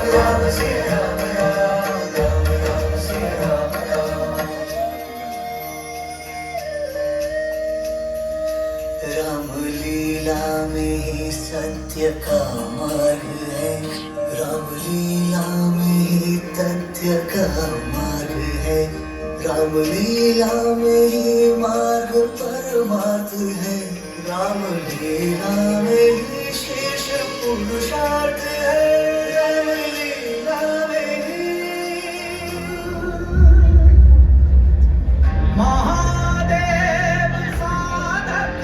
राम सिया राम राम राम राम सिया राम राम। राम लीला में ही सत्य का मार्ग है, राम लीला में ही तथ्य का मार्ग है, राम लीला में ही मार्ग परमार्थ है, राम लीला में ही शेष पुरुषार्थ है, राम लीला में ही महादेव साधक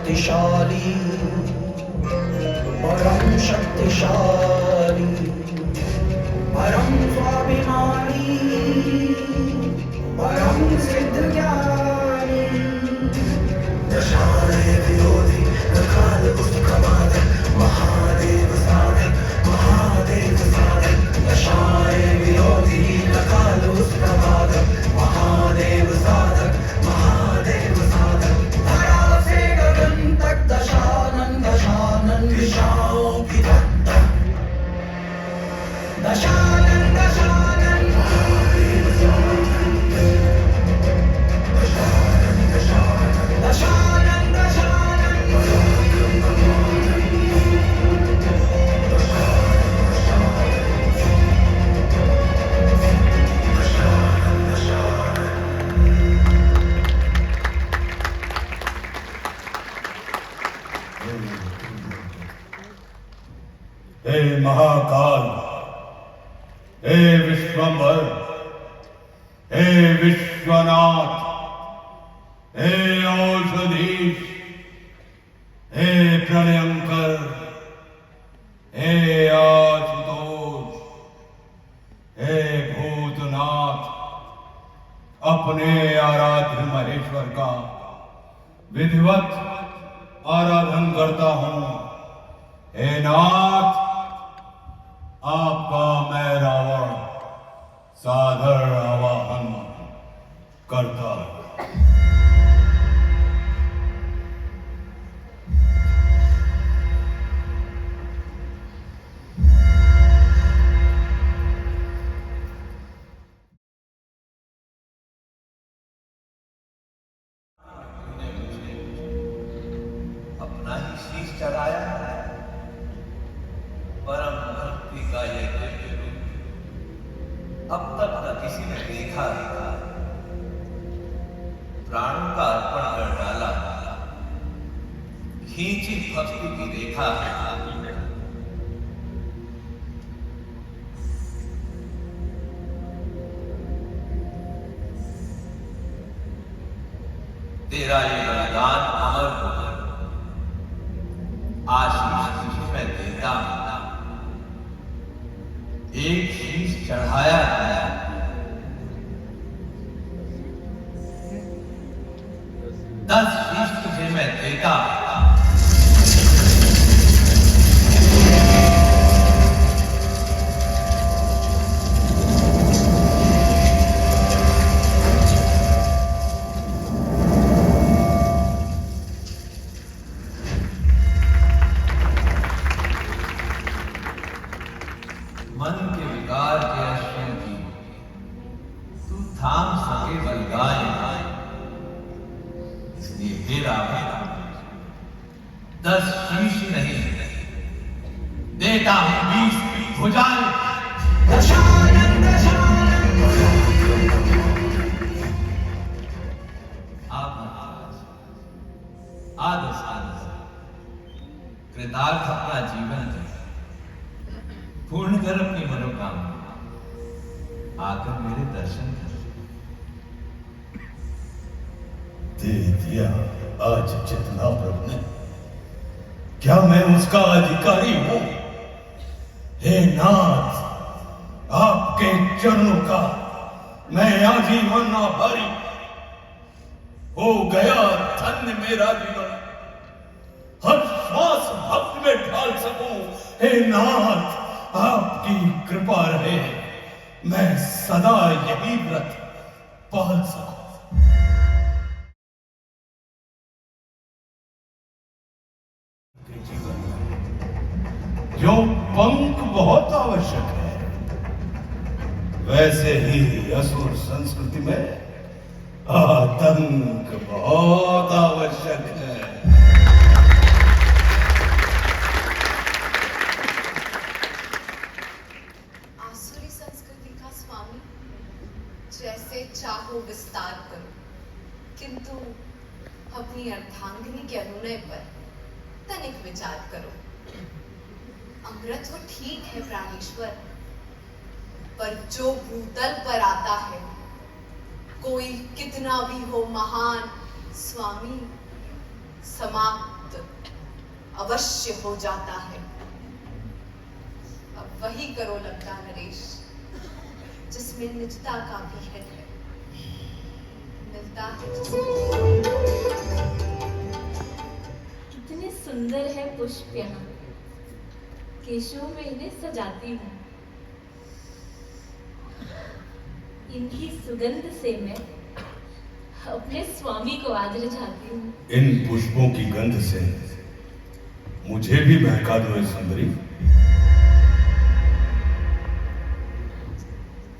शक्तिशाली, परम शक्तिशाली, परम स्वाभिमानी, परम सिद्ध ज्ञानी, दशानय विरोधी नकाल उसका बाधक, महादेव साधक, महादेव साधक, दशानय विरोधी नकाल उसका बाधक, महादेव साधक, महादेव साधक, दशानन दशानन दिशाओं की दत्तक, दशानन दशानन दशानन दशानन हे महाकाल, हे विश्वंभर, हे विश्वनाथ, हे औषधीश, हे प्रलयंकर, हे आशुतोष, हे भूतनाथ, अपने आराध्य महेश्वर का विधिवत आराधन करता हूं। हे नाथ, आपका मैं रावण सादर आवाहन करता हूं। अपना ही शीश चढ़ाया, परम भक्ति का ये दिव्य रूप अब तक न किसी ने देखा। प्राणों का अर्पण कर डाला, खींची भक्ति की रेखा। तेरा ये बलिदान अमर हो, आशीष तुझे मैं देता। एक शीश चढ़ाया, 10 शीश तुझे मैं देता। 10 शीश नहीं, देता हूं 20 भुजाएं। आप महाराज आदर सादर कृतार्थ अपना जीवन पूर्ण कर अपनी मनोकामना, आकर मेरे दर्शन कर। दे दिया आज जितना प्रभु ने, क्या मैं उसका अधिकारी हूं? हे नाथ, आपके चरणों का मैं आजीवन आभारी हो गया। धन्य मेरा जीवन, हर श्वास भक्त में ढाल सकूं। हे नाथ, आपकी कृपा रहे, मैं सदा यही व्रत पाल सकूं। जो पंख बहुत आवश्यक है, वैसे ही असुर संस्कृति में आतंक बहुत आवश्यक है। आसुरी संस्कृति का स्वामी, जैसे चाहो विस्तार करो, किंतु अपनी अर्धांगिनी के अनुनय पर तनिक विचार करो। अमृत तो ठीक है प्राणेश्वर, पर जो भूतल पर आता है, कोई कितना भी हो महान स्वामी, समाप्त अवश्य हो जाता है। अब वही करो लंका नरेश, जिसमें निजता का भी है, मिलता है। कितने सुंदर है पुष्प यहाँ, केशों में इन्हें सजाती हूँ। इनकी सुगंध से मैं अपने स्वामी को आज रिझाती हूँ। इन पुष्पों की गंध से मुझे भी महका दो सुंदरी।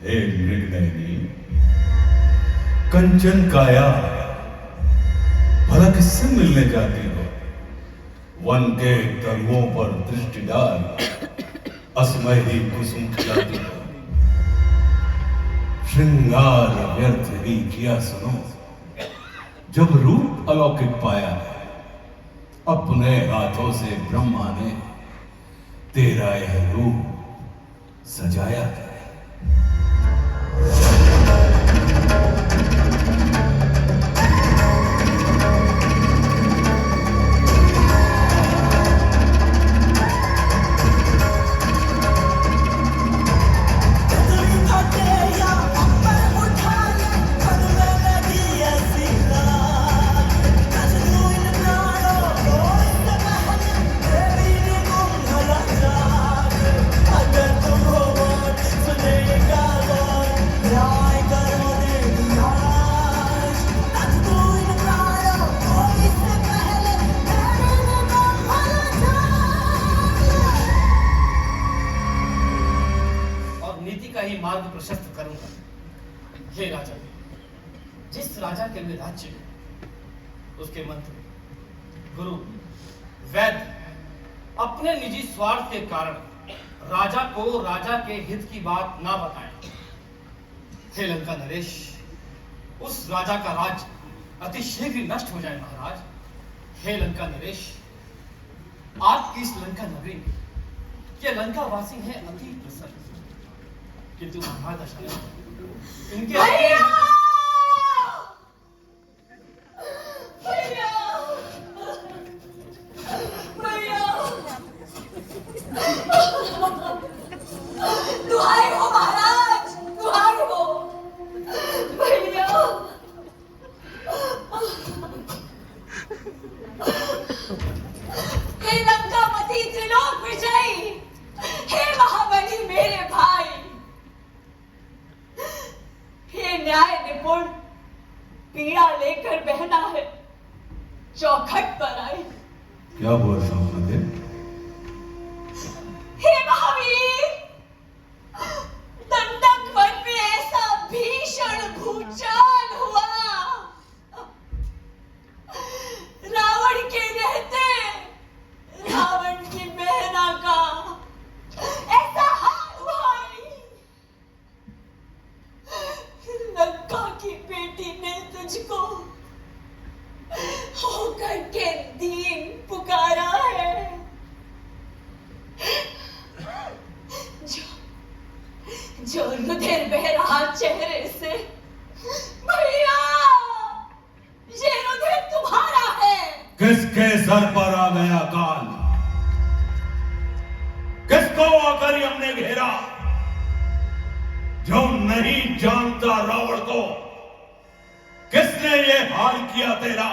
हे मृगनयनी, कंचन काया, भला किससे मिलने जाती हो? वन के तरुओं पर दृष्टि डाल, असमय ही कुसुम खिलाती हो। श्रृंगार व्यर्थ ही किया सुनो, जब रूप अलौकिक पाया है, अपने हाथों से ब्रह्मा ने तेरा यह रूप सजाया है। मार्ग प्रशस्त करूंगा। हे राजा, जिस राजा के लिए राज्य उसके मंत्री, गुरु, वैद्य अपने निजी स्वार्थ के कारण राजा को राजा के हित की बात ना बताएं। हे लंका नरेश, उस राजा का राज अति शीघ्र नष्ट हो जाए महाराज। हे लंका नरेश, आपकी इस लंका नगरी ये लंका वासी है अति प्रसन्न, किंतु महादशा इनके दुहाई हो महाराज, दुहाई हो भैया। हे लंकापति त्रिलोक विजयी, हे महाबली मेरे भाई, हे न्याय निपुण, पीड़ा लेकर बहना है चौखट पर आई। क्या हुआ शौकत? हे महावीर, दंडक वन में ऐसा भीषण भूचाल हुआ, रावण के रहते आया काल? किसको आकर यम ने घेरा? जो नहीं जानता रावण को, किसने ये हाल किया तेरा?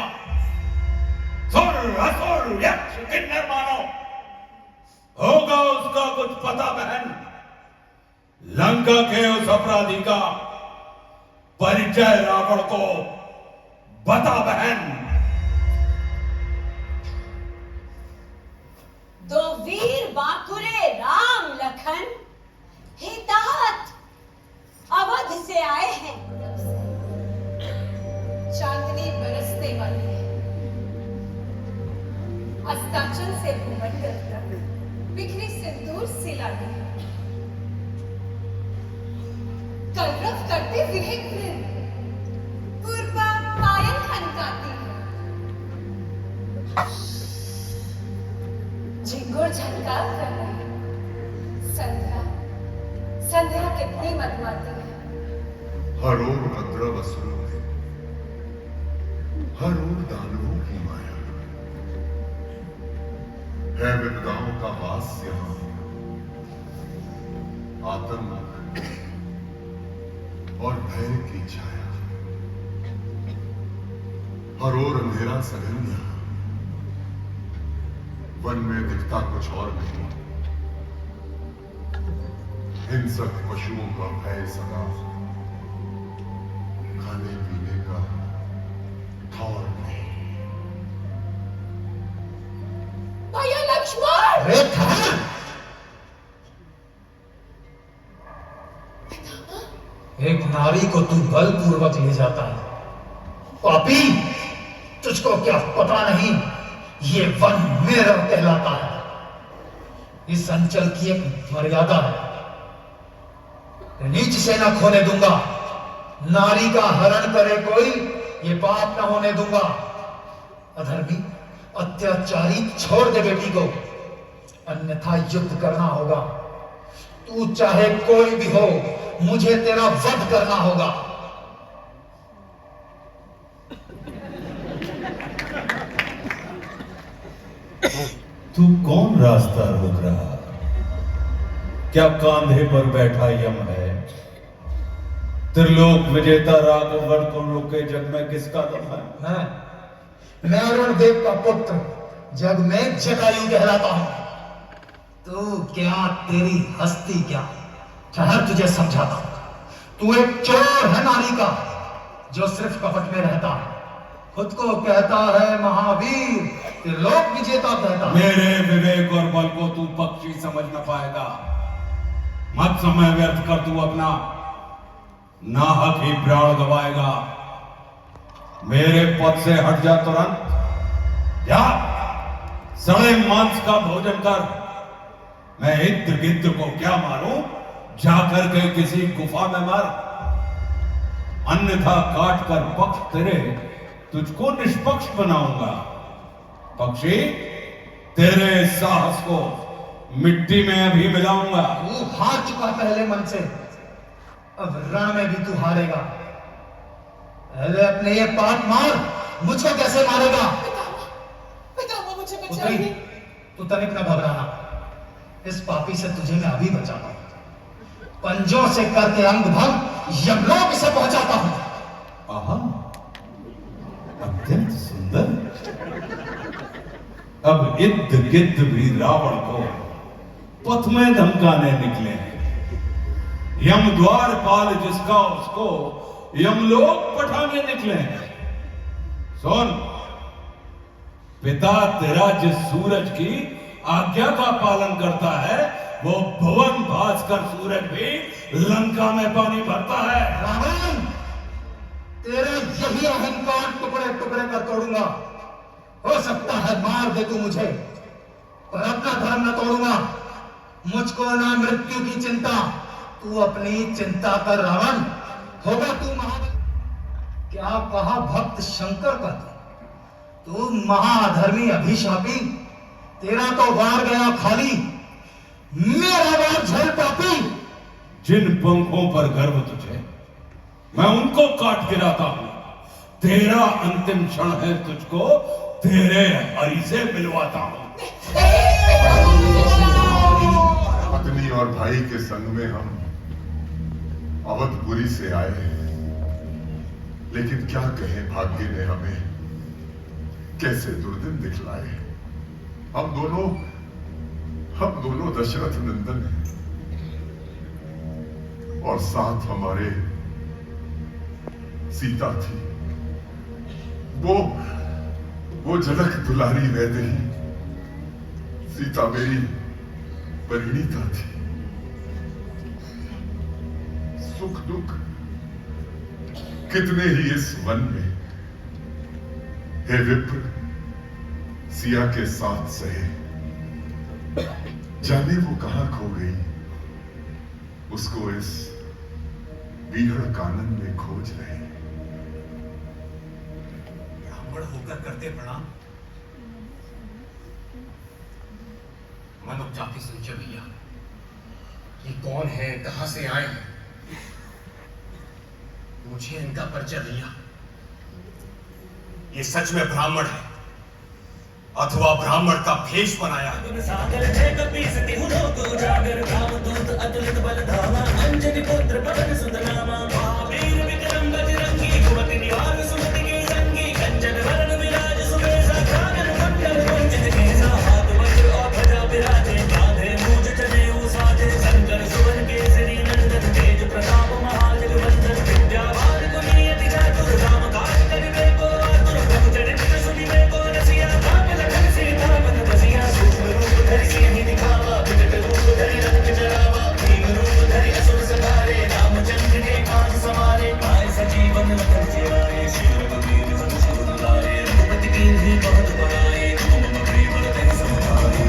सुर असुर यक्ष किन्नर मानो, होगा उसका कुछ पता बहन। लंका के उस अपराधी का परिचय रावण को बता बहन। दो वीर बांकुरे राम लखन हितात अवध से आए हैं। चांदनी बरसने वाली है, अस्ताचल से भूमंडल तक बिखरी सिंदूर सी लागी है। कलरव करते विवेक वृंद पूर्वा पायल खनकाती है। झिंगुर झनकार कर रही संध्या, संध्या कितनी मधुमाती है। हर ओर उपद्रव असुरों में, हर ओर दानवों की माया है। विपदाओं का वास यहां, आतंक और भय की छाया। हर ओर अंधेरा सघन यहां, वन में दिखता कुछ और नहीं। हिंसक पशुओं का भय सदा, खाने पीने का ठौर नहीं। भैया लक्ष्मण! अरे ठहर! एक नारी को तू बलपूर्वक ले जाता है। पापी, तुझको क्या पता नहीं, ये वन मेरा कहलाता है। इस अंचल की एक मर्यादा है, नीच से न खोने दूंगा। नारी का हरण करे कोई, ये पाप न होने दूंगा। अधर्मी अत्याचारी छोड़ दे बेटी को, अन्यथा युद्ध करना होगा। तू चाहे कोई भी हो, मुझे तेरा वध करना होगा। तू कौन रास्ता रोक रहा? क्या कांधे पर बैठा यम है? त्रिलोक विजेता राघवन को रोके जग में किसका दम है? मैं अरुण देव का पुत्र, जग में जटायु कहलाता हूं। तू क्या, तेरी हस्ती क्या? ठहर, तुझे समझाता हूं। तू एक चोर है नारी का, जो सिर्फ कपट में रहता है। खुद को कहता है महावीर, त्रिलोक विजेता कहता है। मेरे विवेक और बल को तू पक्षी समझ न पाएगा। मत समय व्यर्थ कर तू अपना, नाहक ही प्राण गवाएगा। मेरे पद से हट जा तुरंत, जा सड़े मांस का भोजन कर। मैं इत्र गिद्ध को क्या मारूं? जाकर के किसी गुफा में मार, अन्यथा काट कर पक्ष तेरे तुझको निष्पक्ष बनाऊंगा। पक्षी, तेरे साहस को मिट्टी में अभी मिलाऊंगा। तू हार चुका पहले मन से, अब रण में भी तू हारेगा। पहले अपने ये पाप मार, मुझको कैसे मारेगा? पितामह मुझे पुत्री, बचाइए। तू तनिक न घबराना, इस पापी से तुझे मैं अभी बचाता हूं। पंजों से करके अंग भंग यमलोक से पहुंचाता हूं। आहा, अत्यंत सुंदर। अब इद्ध गिद्ध भी रावण को पथ में धमकाने निकले हैं। यम द्वार पाल जिसका, उसको यमलोक पठाने निकले हैं। सुन, पिता तेरा जिस सूरज की आज्ञा का पालन करता है, वो भुवन भास्कर सूरज भी लंका में पानी भरता है। रावण, तेरे यही अहंकार टुकड़े टुकड़े कर तोड़ूंगा। हो सकता है मार दे तू मुझे, पर अपना धर्म न तोड़ूंगा। मुझको ना मृत्यु की चिंता, तू अपनी चिंता कर रावण। होगा तू महाबली। क्या कहा भक्त शंकर का? तू महाधर्मी अभिशापी, तेरा तो वार गया खाली, मेरा वार झल पापी। जिन पंखों पर गर्व तुझे, मैं उनको काट गिराता हूं। तेरा अंतिम क्षण है तुझको तेरे हरि से मिलवाता हूं। पत्नी और भाई के संग में हम अवधपुरी से आए, लेकिन क्या कहें, भाग्य ने हमें कैसे दुर्दिन दिखलाए। हम दोनों दशरथ नंदन हैं और साथ हमारे सीता थी। वो जनक दुलारी वैदेही सीता मेरी परिणीता थी। सुख दुख कितने ही इस वन में हे विप्र सिया के साथ सहे, जाने वो कहां खो गई, उसको इस बीहड़ कानन में खोज रहे। ब्राह्मण होकर करते प्रणाम। मानव जाति सुनचे भैया, ये कौन है, कहां से आए हैं? मुझे इनका परिचय भैया। ये सच में ब्राह्मण है अथवा ब्राह्मण का भेष बनाया है। सागर है कपीस तिहु लोक उजागर, रामदूत अतुलित बल धामा, अंजनी पुत्र पवन सुत नामा, महावीर विक्रम बजरंगी, कुमति निवार सुमति के संगी, कंचन वरण विराज सुबेसा, कानन कुंडल कुंचित केसा, हाथ वज्र और ध्वजा विराजे, कांधे मूज जनेऊ साजे, शंकर सुवन केसरी नंदन, तेज प्रताप महाजगवंदन, विद्यावान गुणी अति चातुर, राम काज करिबे को आतुर, प्रभु चरित्र सुनिबे को रसिया, धरि सिंहि दिखावा, विकट रूप धरि रंग जरावा, भीम रूप धरि असुर संहारे, रामचंद्र के काज समारे, पाए सजीवन लखन जियाए, श्री रघुवीर हर्षि उर लाए, रघुपति कीन्ही बहुत बड़ाई, तुम मम प्रिय भरत सम भाई।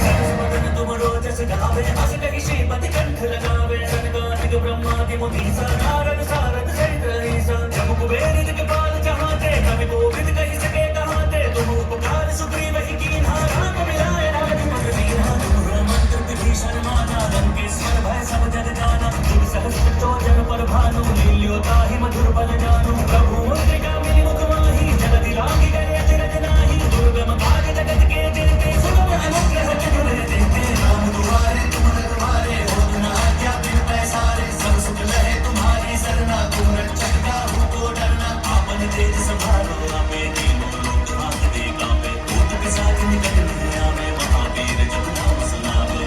सहस बदन तुम रोजस गावे, अस कहि श्रीपति कंठ लगावे, सनकादिक ब्रह्मादि मुनीसा, नारद सारद सहित अहिसा, जम कुबेर दिगपाल जहाते, कवि कोविद कहि सके कहाते, तुम उपकार सुग्रीव ही कीन्हा, राम मिलाए राजपद दीन्हा, तुम मंत्र विभीषण माना, लंकेश्वर भय सब जग जाना, तुम सहस्त्र योजन पर भानु, लील्यो ताहि मधुर बल जानू, प्रभु मुद्रिका मिलि मुख माहि, जगति लांघि गए अचरज नाहि, दुर्गम काज जगत के जेते, सुगम अनुग्रह तुमरे देते, राम दुआरे तुम रखवारे, होत न आज्ञा बिन पैसारे, सब सुख लहे तुम्हारी सरना, तुम रक्षक काहू को डरना, आपन तेज संभालो, आपे तीनों लोक हाथ दे कांपे, भूत पिशाच निकट नहीं आवे, महावीर जब नाम सुनावे।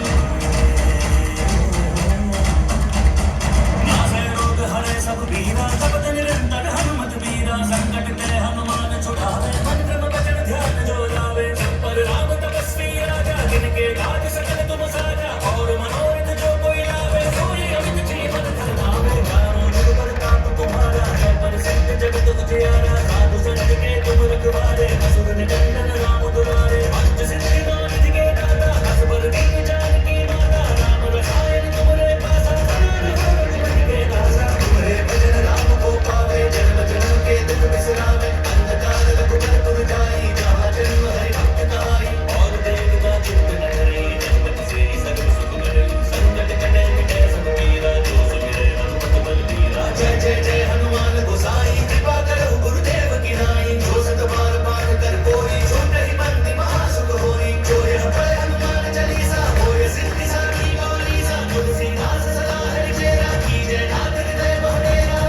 नासै रोग हरै सब पीरा, जपत निरंतर हनुमत बीरा, संकट ते हनुमान छुड़ावे, मन क्रम वचन ध्यान जो लावे, सब पर राम तपस्वी राजा, जिनके काज सकल तुम साजा, और मनोरथ जो कोई लावे, सोई अमित जीवन धन पावे, चारों जुग परताप तुम्हारा, है प्रसिद्ध जगत उजियारा, साधु संत के तुम रखवारे, असुर निकंदन राम दुलारे, पंच सिद्धि निधि के दाता, असबर दीन जानकी माता, राम रसायन तुमरे पासा, सनातन के दासा, तुम्हारे भजन राम को पावे, जन्म जन्म के दुख बिसरावे, अंधकार रघुबर पुर जाई, जहाँ जन्म हरि भक्त कहाई, और देवता चित्त न धरई, जन्मति से सगल सुख मिलई, संकट कटे मिटे सब पीरा, जो सुमिरै हनुमत बलबीरा। जय जय जय हनुमान गोसाई, कृपा करो गुरुदेव की नाई, जो सत बार पाठ कर कोई, छूटहि बंदी महासुख होई, जो यह पढ़े हनुमान चालीसा, होय सिद्धि साखी गौरीसा, तुलसीदास सदा हरिचेरा, कीजय नाथ हृदय महडेरा।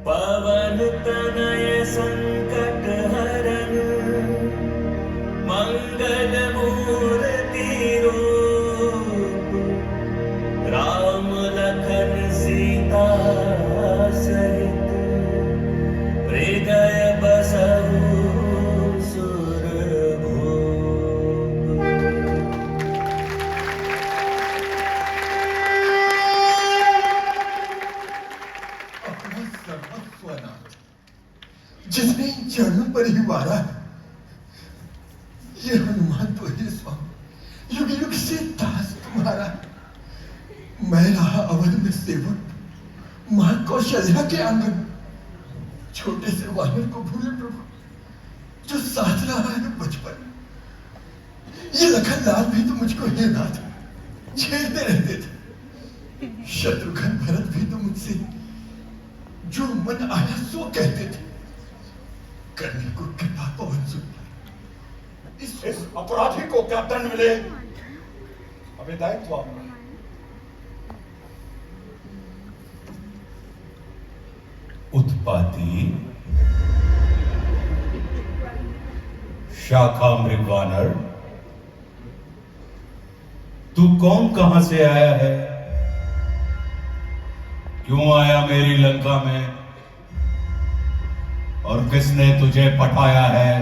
पवन तनय संकट हरन, मंगल मूर्ति रूप, राम लखन सीता सहित, हृदय बसहु सुरभूप। अपना सर्वस्व नाथ, जिसने इन चरणों पर ही वारा है, ये हनुमान तो ही स्वामी, युग युग से दास तुम्हारा है। मैं रहा अवध में सेवक, मां कौशल्या के आंगन, छोटे से वानर को भूले प्रभु, जो साथ रहा है बचपन। ये लखन लाल भी तो मुझको ही नाथ, छेड़ते रहते थे। शत्रुघ्न भरत भी तो मुझसे जो मन आया सो कहते थे। करने को कृपा पवन सुत। इस अपराधी को क्या दंड मिले, हमें दायित्व आपका। उत्पाती, शाखा मृगवानर, तू कौन कहां से आया है? क्यों आया मेरी लंका में? और किसने तुझे पठाया है?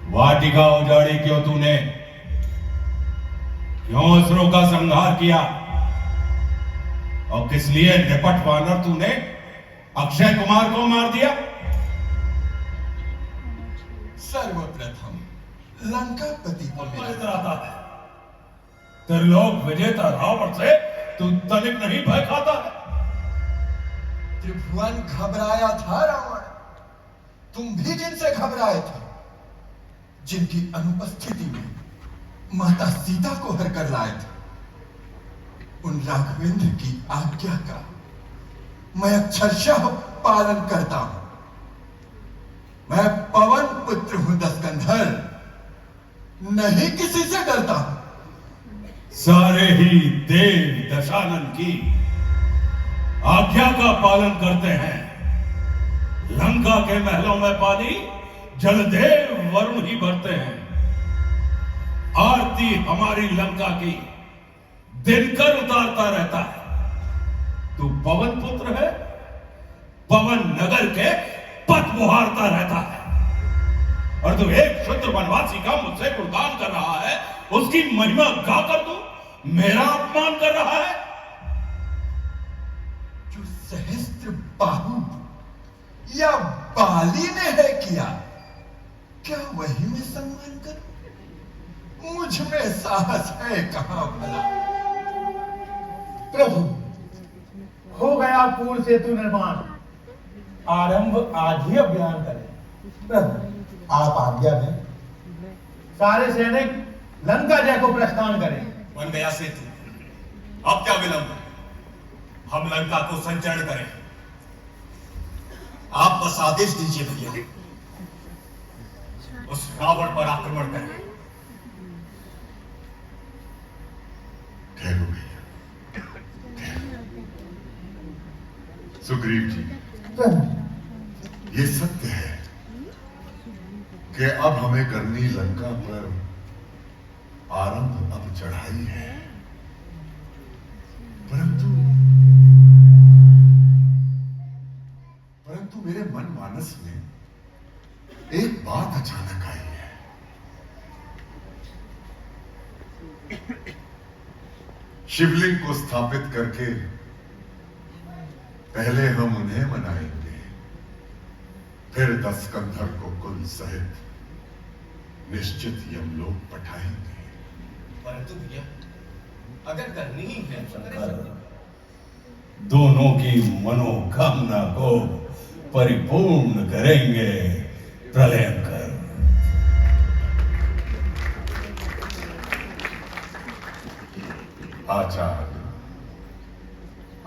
वाटिका उजाड़ी क्यों तूने? क्यों असुरों का संहार किया? और किस लिए निपट वानर तूने अक्षय कुमार को मार दिया? सर्वप्रथम लंकापति को मिला है। त्रिलोक विजेता रावण से तू तनिक नहीं भय खाता है? त्रिभुवन घबराया था रावण। तुम भी जिनसे घबराए थे, जिनकी अनुपस्थिति में माता सीता को हर कर लाए थे, उन राघवेंद्र की आज्ञा का मैं अक्षरशः पालन करता हूं। मैं पवन पुत्र हूं दस्कंधर, नहीं किसी से डरता हूं। सारे ही देव दशानन की आज्ञा का पालन करते हैं। लंका के महलों में पानी जलदेव वरुण ही भरते हैं। आरती हमारी लंका की दिनकर उतारता रहता है। तू पवन पुत्र है, पवन नगर के पथ बुहारता रहता है। और तू एक शुद्ध वनवासी का मुझसे गुणगान कर रहा है, उसकी महिमा गाकर तू मेरा अपमान कर रहा है। जो सहस्त्र बाहु या बाली ने है किया, क्या वही मैं सम्मान करूं? मुझ में साहस है कहां भला? प्रभु, हो गया पूर्ण सेतु निर्माण, आरंभ आज ही अभियान करें। प्रभु, आप आज्ञा दें। सारे सैनिक लंका जय को प्रस्थान करें। बन गया सेतु, अब क्या विलंब? हम लंका को संचरण करें। आप बस आदेश दीजिए भैया, उस रावण पर आक्रमण करें। ठहरो भैया, सुग्रीव जी, ये सत्य है कि अब हमें करनी लंका पर आरंभ अब चढ़ाई है, परंतु मेरे मन मानस में एक बात अचानक आई है। शिवलिंग को स्थापित करके पहले हम उन्हें मनाएंगे, फिर दस्कंधर को कुल सहित निश्चित यमलोक पठाएंगे। परंतु भैया, अगर करनी ही है तो करें। दोनों की मनोकामना को परिपूर्ण करेंगे प्रलयंकर। आचार्य,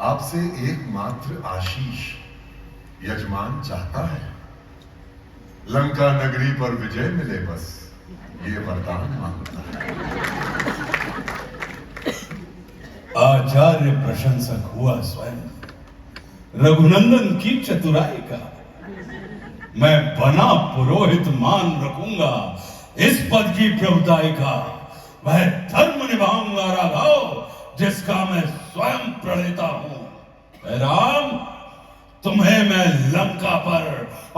आपसे एकमात्र आशीष यजमान चाहता है। लंका नगरी पर विजय मिले, बस ये वरदान मांगता है। आचार्य प्रशंसक हुआ स्वयं रघुनंदन की चतुराई का। मैं बना पुरोहित मान रखूंगा इस पद की प्रभुताई का। वह धर्म निभाऊंगा राघव जिसका मैं स्वयं प्रणेता हूं। राम, तुम्हें मैं लंका पर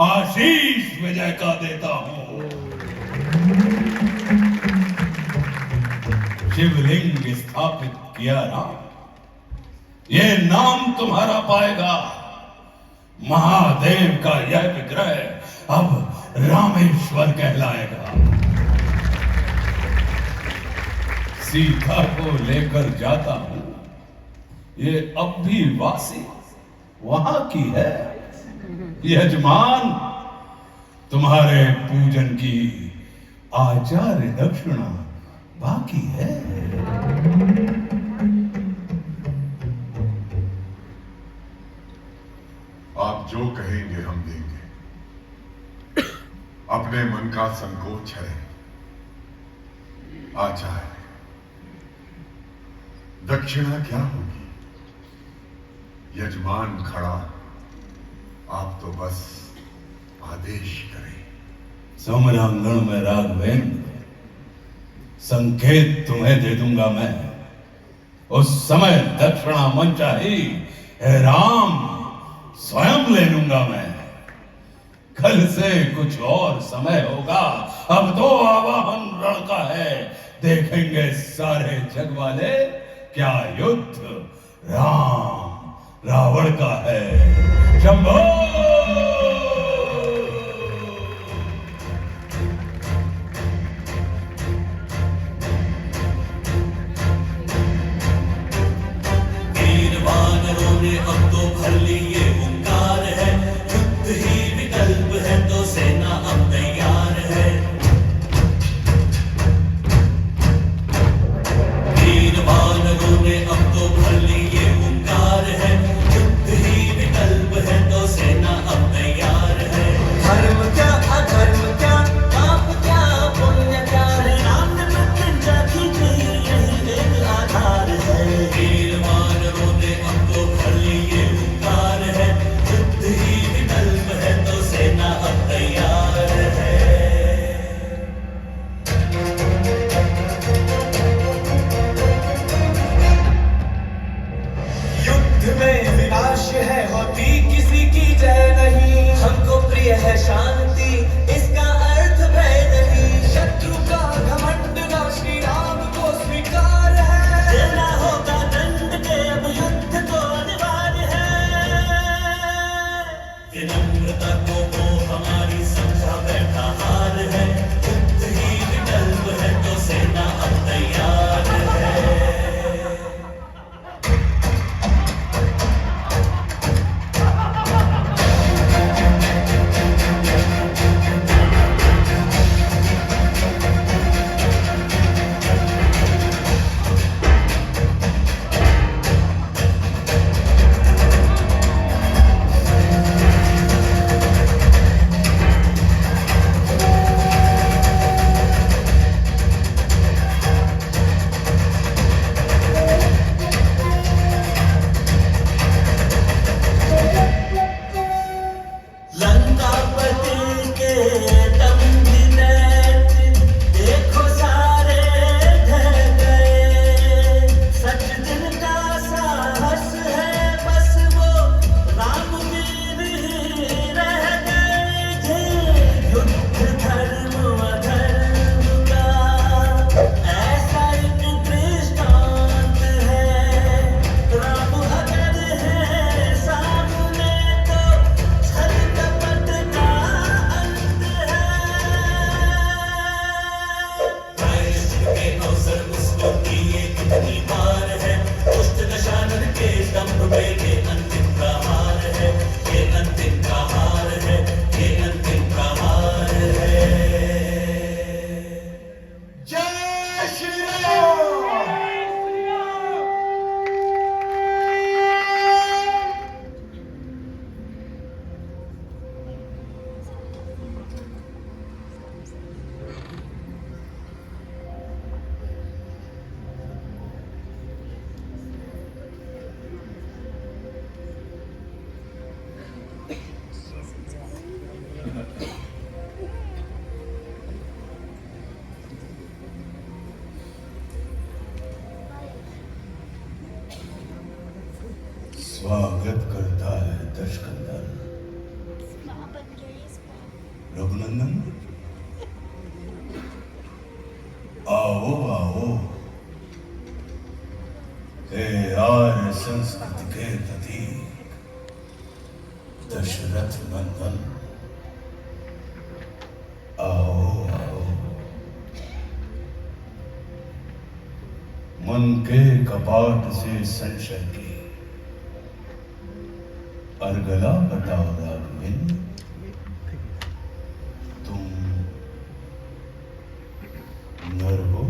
आशीष विजय का देता हूं। शिवलिंग स्थापित किया राम, ये नाम तुम्हारा पाएगा। महादेव का यह विग्रह अब रामेश्वर कहलाएगा। सीता को लेकर जाता हूं, ये अब भी वासी वहां की है। यजमान, तुम्हारे पूजन की आचार्य दक्षिणा बाकी है। आप जो कहेंगे हम देंगे। अपने मन का संकोच है, आचार्य। दक्षिणा क्या होगी? यजमान खड़ा, आप तो बस आदेश करें। समरांगण में राघवेंद्र, संकेत तुम्हें दे दूंगा मैं। उस समय दक्षिणा मन चाही हे राम, स्वयं ले लूंगा मैं। कल से कुछ और समय होगा, अब तो आवाहन रण का है। देखेंगे सारे जग वाले क्या युद्ध राम रावण का है। शंभो! अब तो भर लिए हुंकार है, युद्ध ही विकल्प है तो सेना अब तैयार है। वीर वानरों ने अब तो भर लिए हुंकार है, युद्ध ही विकल्प है तो सेना अब तैयार है। धर्म क्या अधर्म क्या, पाप क्या पुण्य क्या, श्री राम ने प्रतिज्ञा की थी, यही एक आधार है। वीर वानरों ने अब तो भर लिए हुंकार है, युद्ध ही विकल्प है तो सेना अब तैयार है। युद्ध में विनाश है, होती किसी की जय नहीं। हमको प्रिय है शांति, इसका अर्थ भय नहीं। शत्रु का घमंड ना श्री राम को स्वीकार है। देना होगा दंड के, अब युद्ध तो अनिवार्य है। विनम्रता को वो हमारी समझा बैठा हार है, युद्ध ही विकल्प है तो सेना अब तैयार है। लंकापति के दंभी दैत्य देखो सारे ढह गए। सच जिनका साहस है बस वो राम वीर ही रह गए। युद्ध धर्म अधर्म का ऐसा एक दृष्टांत है। राम अगर है सामने तो छल कपट का अंत है। प्रायश्चित के अवसर उसको दिए कितनी बार है। दुष्ट दशानन के दंभ पे ये अंतिम प्रहार है, ये अंतिम प्रहार है, ये अंतिम प्रहार है। जय श्री राम। स्वागत करता है दशकंदर। रघुनंदन, आओ आओ। हे आर्य संस्कृति के प्रतीक दशरथ नंदन, आओ आओ। मन के कपाट से संशय की अर्गला बताओ राघवेंद्र, तुम नर हो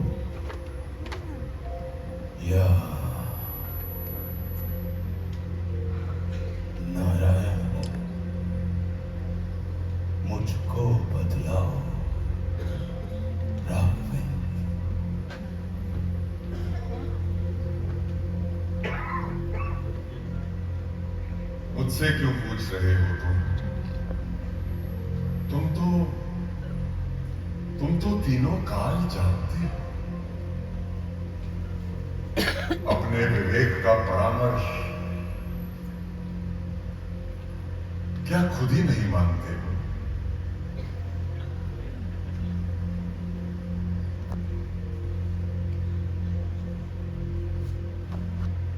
मुझसे क्यों पूछ रहे हो तुम तो तीनों काल जानते हो। अपने विवेक का परामर्श क्या खुद ही नहीं मानते हो?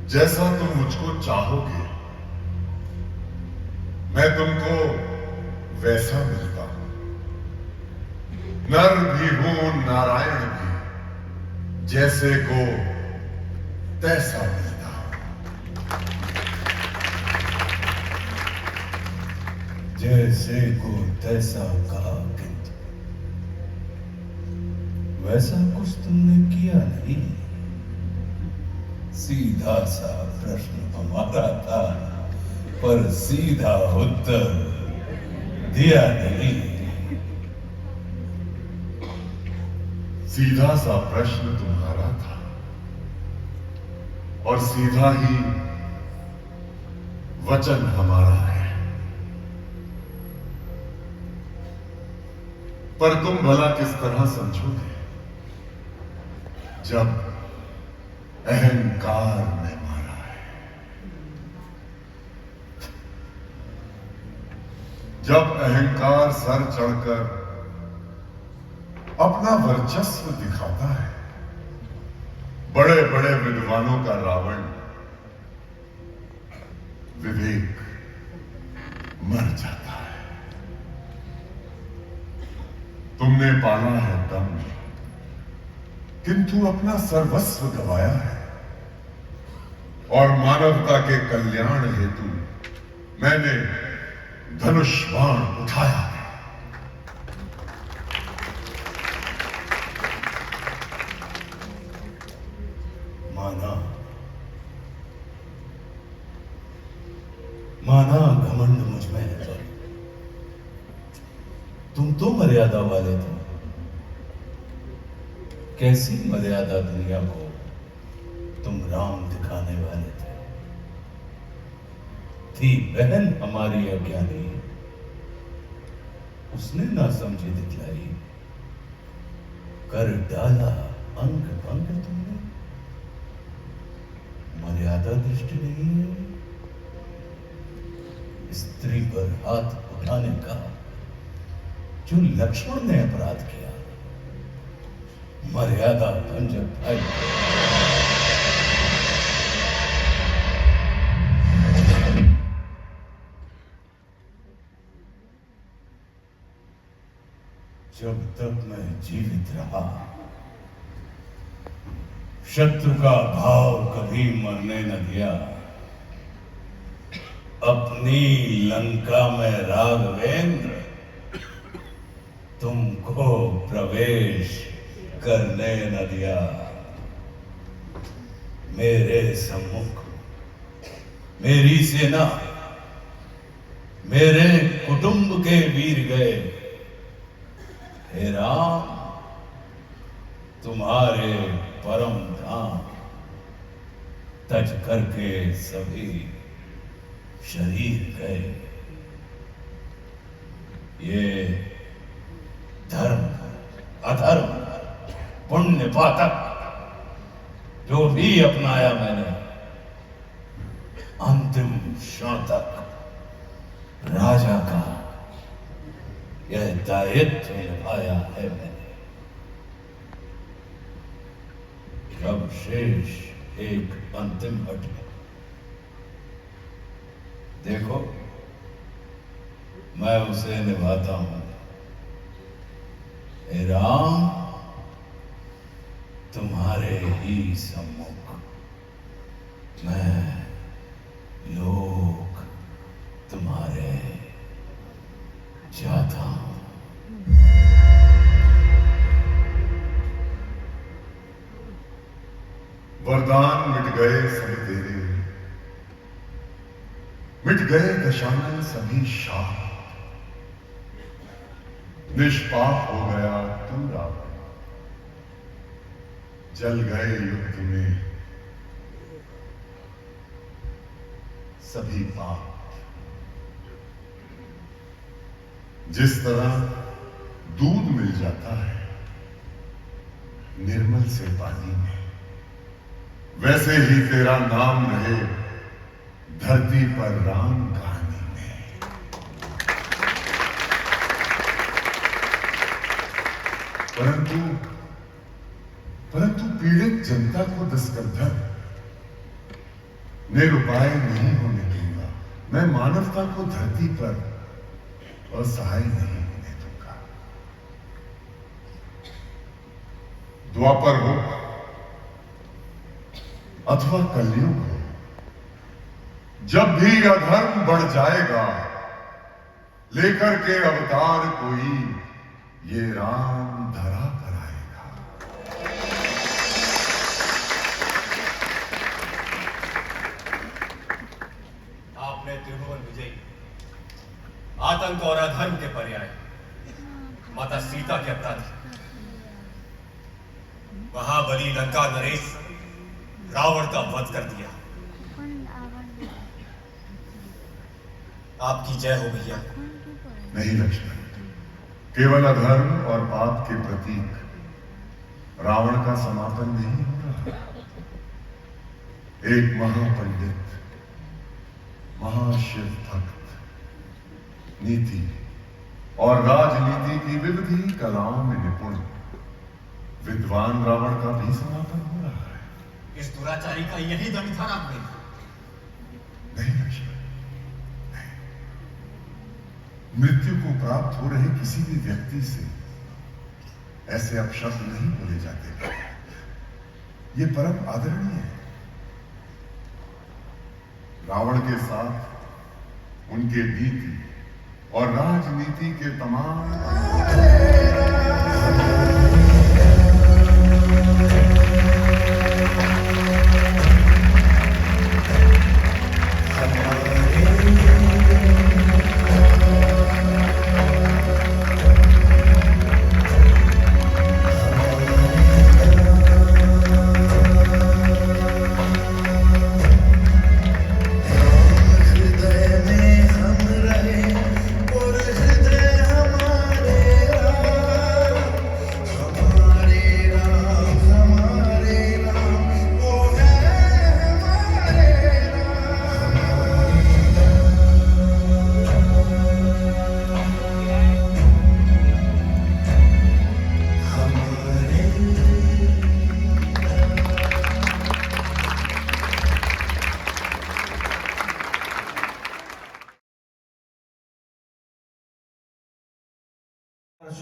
जैसा तुम मुझको चाहोगे मैं तुमको वैसा मिलता हूं। नर भी हूं नारायण भी, जैसे को तैसा मिलता हूं। जैसे को तैसा कहा, किंतु वैसा कुछ तुमने किया नहीं। सीधा सा प्रश्न हमारा था, पर सीधा उत्तर दिया नहीं। सीधा सा प्रश्न तुम्हारा था और सीधा ही वचन हमारा है। पर तुम भला किस तरह समझोगे जब अहंकार ने मारा है, जब अहंकार सर चढ़कर अपना वर्चस्व दिखाता है। बड़े बड़े विद्वानों का रावण विवेक मर जाता है। तुमने पाला है दम, किंतु अपना सर्वस्व गवाया है। और मानवता के कल्याण हेतु मैंने धनुष बाण उठाया है। माना घमंड मुझ में है। तुम तो मर्यादा वाले थे। कैसी मर्यादा दुनिया को तुम राम दिखाने वाले थे। थी बहन हमारी अज्ञानी, उसने ना समझी दिखलाई। कर डाला अंग भंग तुमने। मर्यादा दृष्टि नहीं है। स्त्री पर हाथ उठाने का जो लक्ष्मण ने अपराध किया, मर्यादा भंजक भाई। जब तक मैं जीवित रहा, शत्रु का भाव कभी मरने न दिया। अपनी लंका में राघवेंद्र तुमको प्रवेश करने न दिया। मेरे सम्मुख मेरी सेना, मेरे कुटुंब के वीर गए। हे राम, तुम्हारे परम धाम तज करके सभी शरीर गए। ये धर्म अधर्म पुण्य पातक जो भी अपनाया मैंने, अंतिम क्षण तक राजा का यह दायित्व निभाया है मैंने। जब शेष एक अंतिम हट में, देखो मैं उसे निभाता हूं। हे राम, तुम्हारे ही सम्मुख मैं लोक तुम्हारे जाता हूं। वरदान मिट गए सब तेरे, मिट गए दशानन सभी शाप। निष्पाप हो गया तू रावण, जल गए युद्ध में सभी पाप। जिस तरह दूध मिल जाता है निर्मल से पानी में, वैसे ही तेरा नाम रहे धरती पर राम कहानी में। परंतु पीड़ित जनता को दस्तकंधर निरुपाय नहीं होने दूंगा। मैं मानवता को धरती पर असहाय नहीं होने दूंगा। द्वापर हो अथवा कलयुग हो, जब भी अधर्म बढ़ जाएगा, लेकर के अवतार कोई ये राम धरा पर आएगा। आपने त्रिभुवन विजयी, आतंक और अधर्म के पर्याय माता सीता के अपराधी, महाबली लंका नरेश रावण का वध कर दिया। आपकी जय हो भैया। नहीं लक्ष्मण, केवल अधर्म और पाप के प्रतीक रावण का समापन नहीं हो रहा। एक महापंडित, महाशिव भक्त, नीति और राजनीति की विविध कलाओं में निपुण विद्वान रावण का भी समापन हो रहा है। इस दुराचारी का यही दंड था राम में। नहीं लक्ष्मण, मृत्यु को प्राप्त हो रहे किसी भी व्यक्ति से ऐसे अपशब्द नहीं बोले जाते। ये परम आदरणीय है। रावण के साथ उनके नीति और राजनीति के तमाम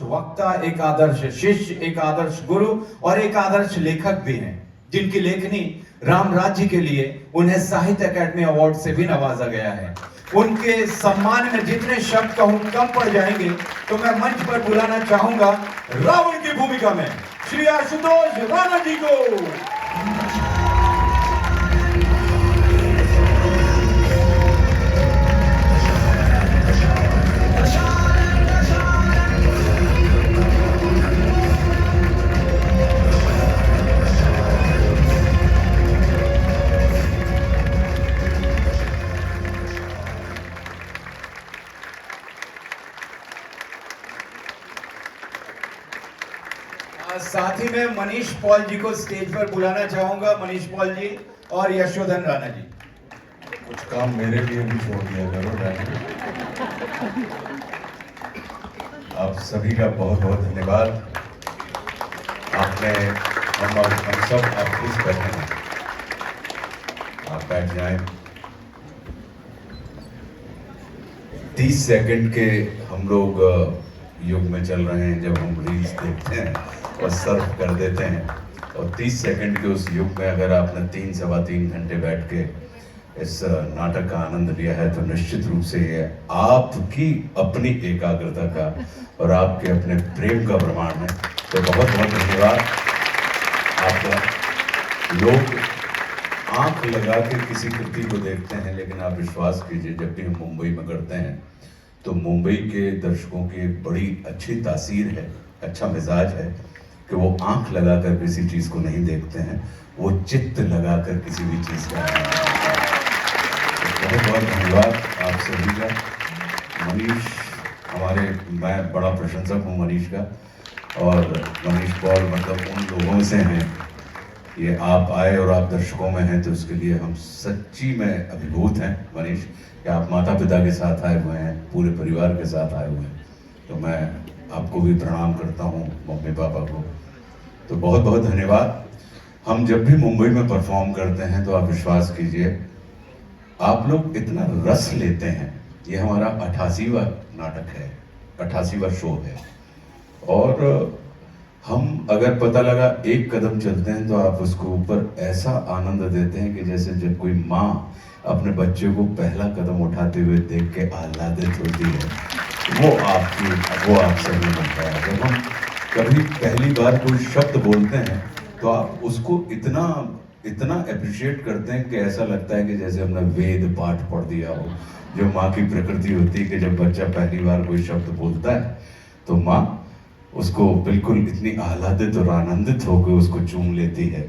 वक्ता, एक आदर्श शिष्य, एक आदर्श गुरु और एक आदर्श लेखक भी हैं, जिनकी लेखनी राम राज्य के लिए उन्हें साहित्य अकादमी अवार्ड से भी नवाजा गया है। उनके सम्मान में जितने शब्द कहूं कम पड़ जाएंगे, तो मैं मंच पर बुलाना चाहूंगा रावण की भूमिका में श्री आशुतोष राणा जी को। साथ ही में मनीष पॉल जी को स्टेज पर बुलाना चाहूंगा। मनीष पॉल जी और यशोधन राणा जी। कुछ काम मेरे लिए भी छोड़ दिया करो डैडी। आप सभी का बहुत बहुत धन्यवाद। आपने हम सब आप खुश बैठे हैं, आप बैठ जाएं। 30 सेकंड के हम लोग युग में चल रहे हैं, जब हम रील्स देखते हैं और सर्फ कर देते हैं, और 30 सेकंड के उस युग में अगर आपने 3-3.25 घंटे बैठ के इस नाटक का आनंद लिया है, तो निश्चित रूप से ये आपकी अपनी एकाग्रता का और आपके अपने प्रेम का प्रमाण है। तो बहुत बहुत धन्यवाद आपका। लोग आंख लगा के किसी कृति को देखते हैं, लेकिन आप विश्वास कीजिए, जब भी हम मुंबई में करते हैं तो मुंबई के दर्शकों की एक बड़ी अच्छी तासीर है, अच्छा मिजाज है कि वो आंख लगाकर किसी चीज को नहीं देखते हैं, वो चित्त लगाकर किसी भी चीज का। बहुत बहुत धन्यवाद आप सभी का। मनीष मैं बड़ा प्रशंसक हूँ मनीष का, और मनीष पॉल मतलब उन लोगों से हैं, ये आप आए और आप दर्शकों में हैं तो उसके लिए हम सच्ची में अभिभूत हैं मनीष, कि आप माता पिता के साथ आए हुए हैं, पूरे परिवार के साथ आए हुए हैं। तो मैं आपको भी प्रणाम करता हूँ, मम्मी पापा को। तो बहुत बहुत धन्यवाद। हम जब भी मुंबई में परफॉर्म करते हैं तो आप विश्वास कीजिए, आप लोग इतना रस लेते हैं। ये हमारा 88वां नाटक है, 88वां शो है, और हम अगर पता लगा एक कदम चलते हैं तो आप उसके ऊपर ऐसा आनंद देते हैं कि जैसे जब कोई माँ अपने बच्चे को पहला कदम उठाते हुए देख के आह्लादित होती है, वो आपसे नहीं बनता है। जब हम कभी पहली बार कोई शब्द बोलते हैं तो आप उसको इतना अप्रिशिएट करते हैं कि ऐसा लगता है कि जैसे हमने वेद पाठ पढ़ दिया हो। जो माँ की प्रकृति होती है कि जब बच्चा पहली बार कोई शब्द बोलता है तो माँ उसको बिल्कुल इतनी आह्लादित और आनंदित होकर उसको चूम लेती है।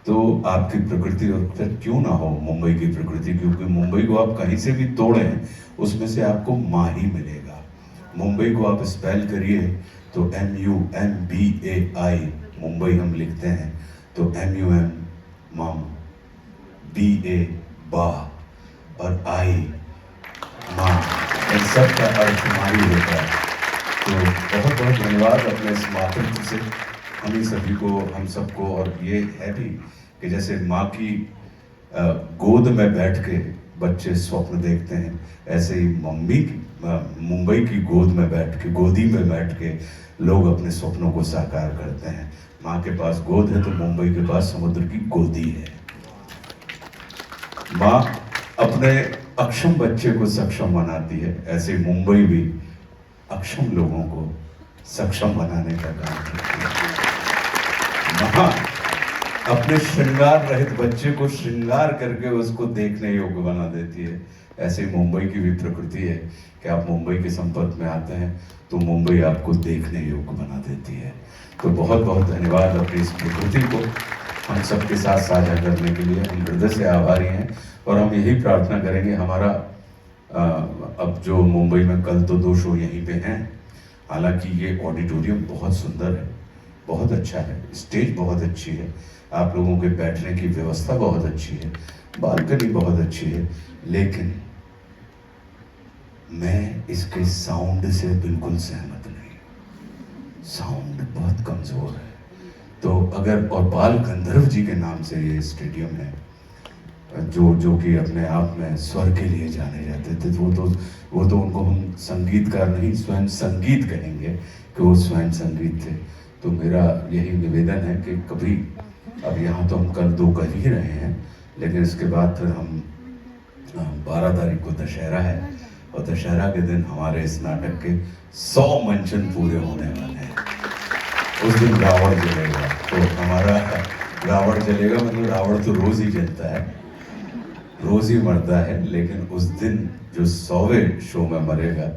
तो आपकी प्रकृति, और फिर क्यों ना हो मुंबई की प्रकृति, क्योंकि मुंबई को आप कहीं से भी तोड़ें उसमें से आपको माँ ही मिलेगा। मुंबई को आप स्पेल करिए तो MUMBAI मुंबई हम लिखते हैं, तो MUM मम, BA बा, और I माँ, इन सब का अर्थ माँ ही होता है। तो बहुत बहुत धन्यवाद अपने इस मातृत्व से हम सभी को, हम सबको। और ये है भी कि जैसे माँ की गोद में बैठ के बच्चे स्वप्न देखते हैं, ऐसे ही मम्मी की मुंबई की गोद में बैठ के, गोदी में बैठ के लोग अपने सपनों को साकार करते हैं। माँ के पास गोद है तो मुंबई के पास समुद्र की गोदी है। माँ अपने अक्षम बच्चे को सक्षम बनाती है, ऐसे मुंबई भी अक्षम लोगों को सक्षम बनाने का काम करती है। माँ अपने श्रृंगार रहित बच्चे को श्रृंगार करके उसको देखने योग्य बना देती है। ऐसे ही मुंबई की भी प्रकृति है कि आप मुंबई के संपर्क में आते हैं तो मुंबई आपको देखने योग्य बना देती है। तो बहुत बहुत धन्यवाद अपनी इस प्रकृति को हम सबके साथ साझा करने के लिए। हम हृदय से आभारी हैं, और हम यही प्रार्थना करेंगे। हमारा अब जो मुंबई में कल तो 2 शो यहीं पे हैं, हालांकि ये ऑडिटोरियम बहुत सुंदर है, बहुत अच्छा है, स्टेज बहुत अच्छी है, आप लोगों के बैठने की व्यवस्था बहुत अच्छी है, बालकनी बहुत अच्छी है, लेकिन मैं इसके साउंड से बिल्कुल सहमत नहीं। साउंड बहुत कमजोर है। तो अगर, और बाल गंधर्व जी के नाम से ये स्टेडियम है, जो कि अपने आप में स्वर के लिए जाने जाते थे, वो तो उनको हम संगीतकार नहीं, स्वयं संगीत कहेंगे कि वो स्वयं संगीत थे। तो मेरा यही निवेदन है कि कभी, अब यहाँ तो हम कल 2 कर ही रहे हैं, लेकिन इसके बाद फिर हम 12 तारीख को दशहरा है, और दशहरा के दिन हमारे इस नाटक के 100 मंचन पूरे होने वाले हैं। उस दिन रावण जलेगा, तो हमारा रावण जलेगा, मतलब रावण तो रोज ही जलता है, रोज ही मरता है, लेकिन उस दिन जो 100वें शो में मरेगा